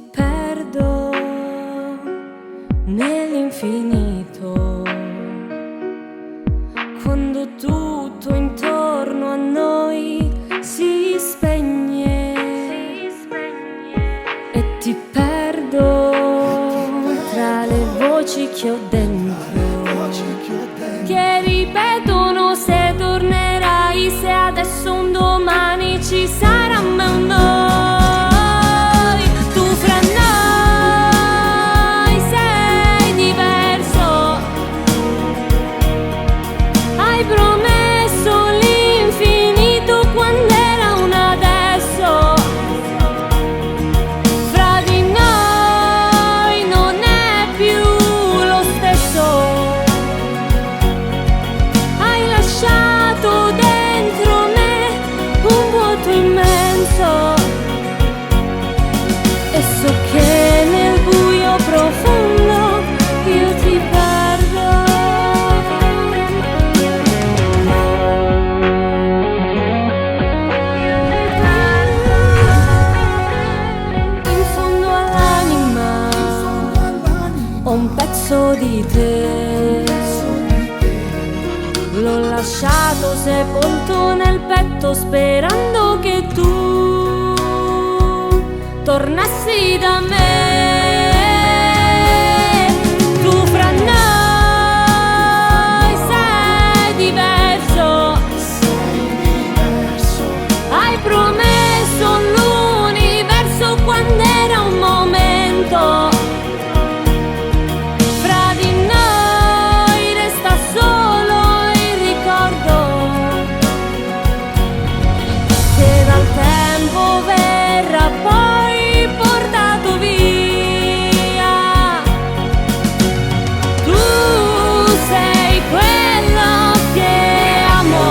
perdo nell'infinito, quando tutto intorno a noi si spegne e ti perdo tra le voci che ho dentro, che ripetono se tornerai, se adesso un domani ci sarà mai un noi. Tu fra noi sei diverso, hai promesso l'infinito quando era un adesso. Fra di noi non è più lo stesso, hai lasciato dentro me un vuoto immenso, e so che nel buio profondo io ti perdo. In fondo all'anima ho un pezzo di te, l'ho lasciato sepolto nel petto sperando che tu tornassi da me. Tu fra noi sei diverso, hai promesso l'universo quando era un momento. Fra di noi resta solo il ricordo che dal tempo verrà poi portato via. Tu sei quello che amo,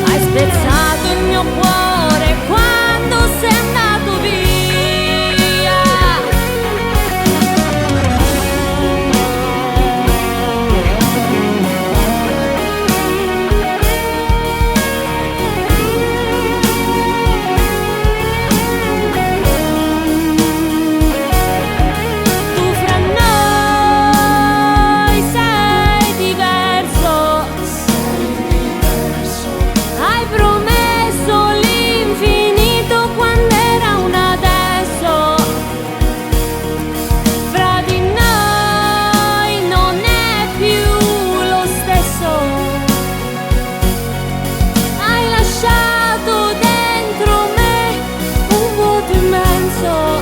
hai spezzato il mio cuore quando sei andato via. Tu fra noi sei diverso, hai promesso l'infinito quando era un adesso. Fra di noi non è più lo stesso, hai lasciato dentro me un vuoto immenso,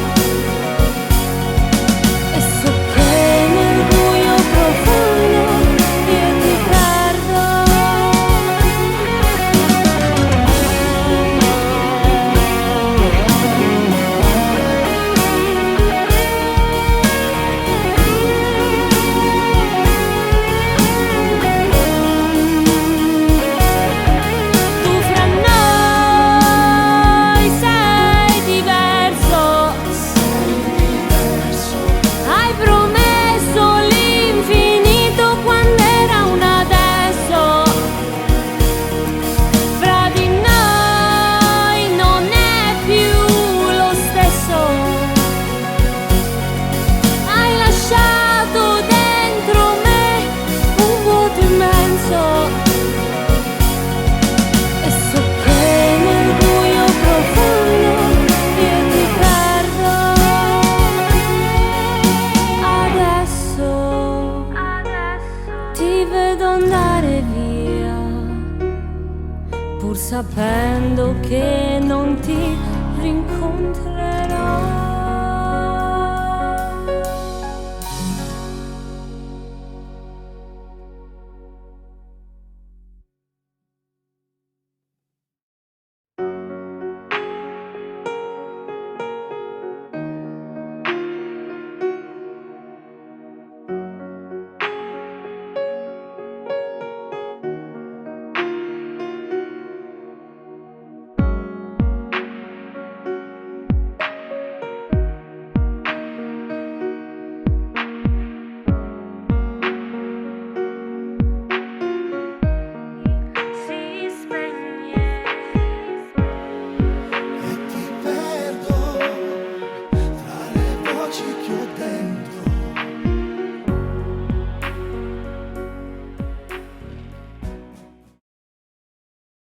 e so che nel buio profondo io ti perdo. Tu fra noi sei diverso, hai promesso l'infinito quando era un adesso. Fra di noi non è più lo stesso, hai lasciato dentro me un vuoto immenso, e so che nel buio profondo io ti perdo. Adesso ti vedo andare via, pur sapendo che non ti rincontrerò.